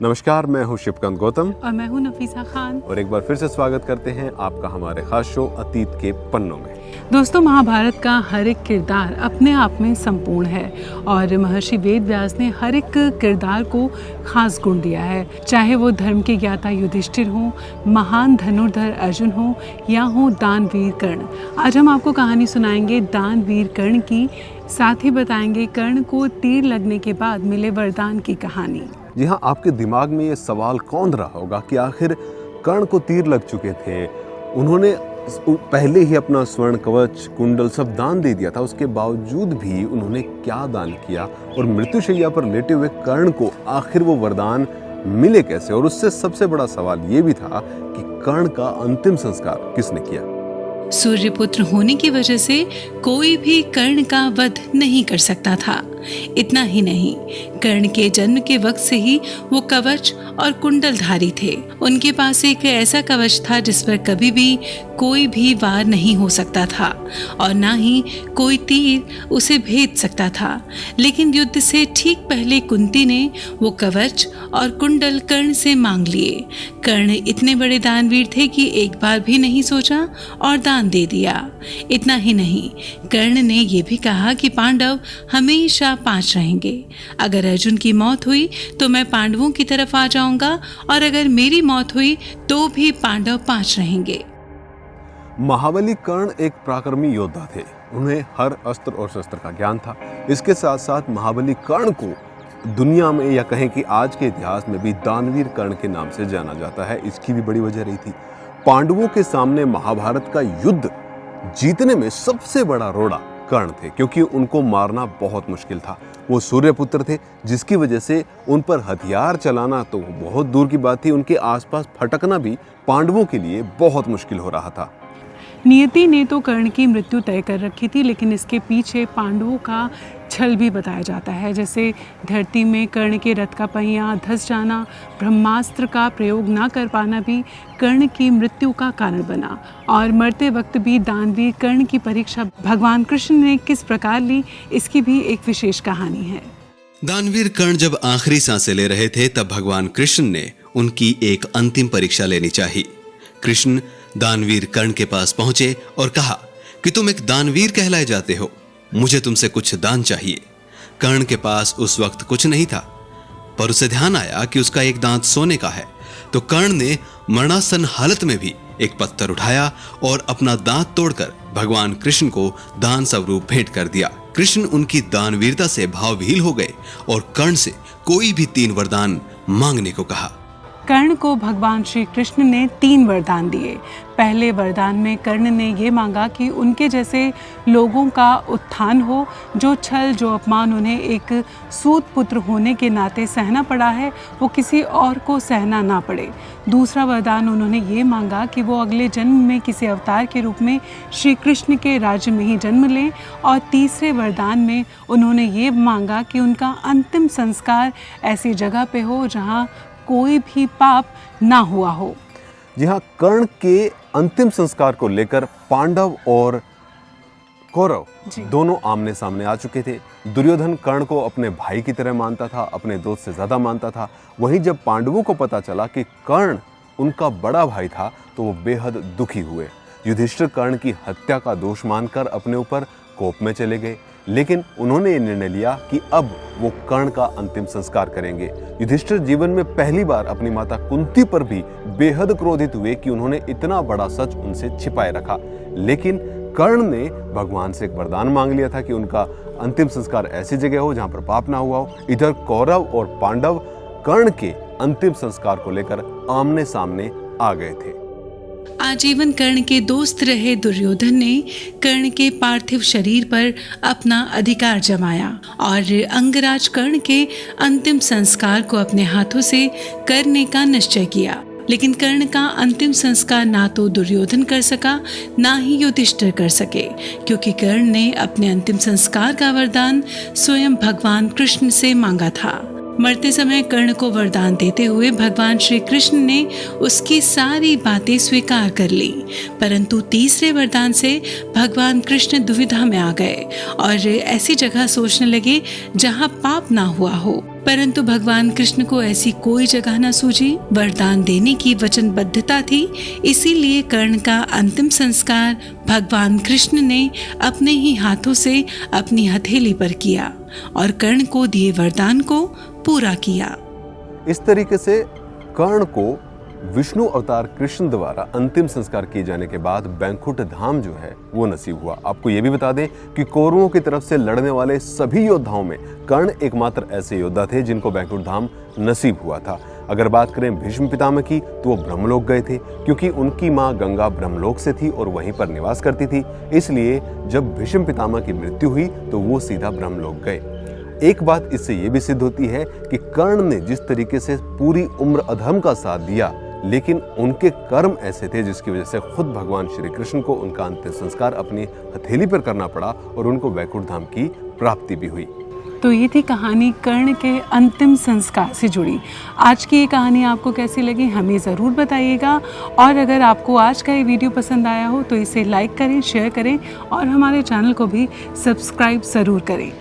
नमस्कार, मैं हूं शिवकांत गौतम और मैं हूं नफीसा खान। और एक बार फिर से स्वागत करते हैं आपका हमारे खास शो अतीत के पन्नों में। दोस्तों, महाभारत का हर एक किरदार अपने आप में संपूर्ण है और महर्षि वेद व्यास ने हर एक किरदार को खास गुण दिया है। चाहे वो धर्म के ज्ञाता युधिष्ठिर हो, महान धनुर्धर अर्जुन हो या हो दानवीर कर्ण। आज हम आपको कहानी सुनाएंगे दानवीर कर्ण की, साथ ही बताएंगे कर्ण को तीर लगने के बाद मिले वरदान की कहानी। जी हाँ, आपके दिमाग में ये सवाल कौन रहा होगा कि आखिर कर्ण को तीर लग चुके थे, उन्होंने पहले ही अपना स्वर्ण कवच कुंडल सब दान दे दिया था, उसके बावजूद भी उन्होंने क्या दान किया और मृत्युशैया पर लेटे हुए कर्ण को आखिर वो वरदान मिले कैसे। और उससे सबसे बड़ा सवाल ये भी था कि कर्ण का अंतिम संस्कार किसने किया। सूर्यपुत्र होने की वजह से कोई भी कर्ण का वध नहीं कर सकता था। इतना ही नहीं, कर्ण के जन्म के वक्त से ही वो कवच और कुंडलधारी थे। उनके पास एक ऐसा कवच था जिस पर कभी भी कोई भी वार नहीं हो सकता था और ना ही कोई तीर उसे भेद सकता था। लेकिन युद्ध से ठीक पहले कुंती ने वो कवच और कुंडल कर्ण से मांग लिए। कर्ण इतने बड़े दानवीर थे कि एक बार भी नहीं सोचा और दान दे दिया। इतना ही नहीं, कर्ण ने ये भी कहा कि पांडव हमेशा 5 रहेंगे। अगर अर्जुन की मौत हुई तो मैं पांडवों की तरफ आ जाऊंगा और अगर मेरी मौत हुई तो भी पांडव 5 रहेंगे। महाबली कर्ण एक पराक्रमी योद्धा थे। उन्हें हर अस्त्र और शस्त्र का ज्ञान था। इसके साथ साथ महाबली कर्ण को दुनिया में या कहें कि आज के इतिहास में भी दानवीर कर्ण के नाम से जाना जाता है। इसकी भी बड़ी वजह रही थी, पांडवों के सामने महाभारत का युद्ध जीतने में सबसे बड़ा रोड़ा कर्ण थे, क्योंकि उनको मारना बहुत मुश्किल था। वो सूर्यपुत्र थे, जिसकी वजह से उन पर हथियार चलाना तो बहुत दूर की बात थी, उनके आसपास फटकना भी पांडवों के लिए बहुत मुश्किल हो रहा था। नियति ने तो कर्ण की मृत्यु तय कर रखी थी, लेकिन इसके पीछे पांडवों का छल भी बताया जाता है। जैसे धरती में कर्ण के रथ का पहिया धंस जाना, ब्रह्मास्त्र का प्रयोग ना कर पाना भी कर्ण की मृत्यु का कारण बना। और मरते वक्त भी दानवीर कर्ण की परीक्षा भगवान कृष्ण ने किस प्रकार ली, इसकी भी एक विशेष कहानी है। दानवीर कर्ण जब आखिरी सांसें ले रहे थे तब भगवान कृष्ण ने उनकी एक अंतिम परीक्षा लेनी चाहिए। कृष्ण दानवीर कर्ण के पास पहुंचे और कहा कि तुम एक दानवीर कहलाए जाते हो, मुझे तुमसे कुछ दान चाहिए। कर्ण के पास उस वक्त कुछ नहीं था, पर उसे ध्यान आया कि उसका एक दांत सोने का है। तो कर्ण ने मरणासन हालत में भी एक पत्थर उठाया और अपना दांत तोड़कर भगवान कृष्ण को दान स्वरूप भेंट कर दिया। कृष्ण उनकी दानवीरता से भावविहीन हो गए और कर्ण से कोई भी 3 वरदान मांगने को कहा। कर्ण को भगवान श्री कृष्ण ने 3 वरदान दिए। पहले वरदान में कर्ण ने ये मांगा कि उनके जैसे लोगों का उत्थान हो, जो छल जो अपमान उन्हें एक सूत पुत्र होने के नाते सहना पड़ा है, वो किसी और को सहना ना पड़े। दूसरा वरदान उन्होंने ये मांगा कि वो अगले जन्म में किसी अवतार के रूप में श्री कृष्ण के राज्य में ही जन्म लें। और तीसरे वरदान में उन्होंने ये मांगा कि उनका अंतिम संस्कार ऐसी जगह पे हो जहाँ कोई भी पाप ना हुआ हो। जी हाँ, कर्ण के अंतिम संस्कार को लेकर पांडव और कौरव दोनों आमने सामने आ चुके थे। दुर्योधन कर्ण को अपने भाई की तरह मानता था, अपने दोस्त से ज्यादा मानता था। वहीं जब पांडवों को पता चला कि कर्ण उनका बड़ा भाई था तो वो बेहद दुखी हुए। युधिष्ठिर कर्ण की हत्या का दोष मानकर अपने ऊपर कोप में चले गए, लेकिन उन्होंने ये निर्णय लिया कि अब वो कर्ण का अंतिम संस्कार करेंगे। युधिष्ठिर जीवन में पहली बार अपनी माता कुंती पर भी बेहद क्रोधित हुए कि उन्होंने इतना बड़ा सच उनसे छिपाए रखा। लेकिन कर्ण ने भगवान से एक वरदान मांग लिया था कि उनका अंतिम संस्कार ऐसी जगह हो जहां पर पाप ना हुआ हो। इधर कौरव और पांडव कर्ण के अंतिम संस्कार को लेकर आमने सामने आ गए थे। आजीवन कर्ण के दोस्त रहे दुर्योधन ने कर्ण के पार्थिव शरीर पर अपना अधिकार जमाया और अंगराज कर्ण के अंतिम संस्कार को अपने हाथों से करने का निश्चय किया। लेकिन कर्ण का अंतिम संस्कार ना तो दुर्योधन कर सका, ना ही युधिष्ठिर कर सके, क्योंकि कर्ण ने अपने अंतिम संस्कार का वरदान स्वयं भगवान कृष्ण से मांगा था। मरते समय कर्ण को वरदान देते हुए भगवान श्री कृष्ण ने उसकी सारी बातें स्वीकार कर ली, परंतु तीसरे वरदान से भगवान कृष्ण दुविधा में आ गए और ऐसी जगह सोचने लगे जहां पाप ना हुआ हो। परंतु भगवान कृष्ण को ऐसी कोई जगह न सूझी। वरदान देने की वचनबद्धता थी, इसीलिए कर्ण का अंतिम संस्कार भगवान कृष्ण ने अपने ही हाथों से अपनी हथेली पर किया और कर्ण को दिए वरदान को पूरा किया। इस तरीके से कर्ण को विष्णु अवतार कृष्ण द्वारा अंतिम संस्कार किए जाने के बाद बैकुंठ धाम जो है वो नसीब हुआ। आपको ये भी बता दें कि कौरवों की तरफ से लड़ने वाले सभी योद्धाओं में कर्ण एकमात्र ऐसे योद्धा थे जिनको बैकुंठ धाम नसीब हुआ था। अगर बात करें भीष्म पितामह की तो वो ब्रह्मलोक गए थे, क्योंकि उनकी माँ गंगा ब्रह्मलोक से थी और वहीं पर निवास करती थी। इसलिए जब भीष्म पितामह की मृत्यु हुई तो वो सीधा ब्रह्मलोक गए। एक बात इससे ये भी सिद्ध होती है कि कर्ण ने जिस तरीके से पूरी उम्र अधर्म का साथ दिया, लेकिन उनके कर्म ऐसे थे जिसकी वजह से खुद भगवान श्री कृष्ण को उनका अंतिम संस्कार अपनी हथेली पर करना पड़ा और उनको बैकुंठ धाम की प्राप्ति भी हुई। तो ये थी कहानी कर्ण के अंतिम संस्कार से जुड़ी। आज की ये कहानी आपको कैसी लगी हमें ज़रूर बताइएगा, और अगर आपको आज का ये वीडियो पसंद आया हो तो इसे लाइक करें, शेयर करें और हमारे चैनल को भी सब्सक्राइब ज़रूर करें।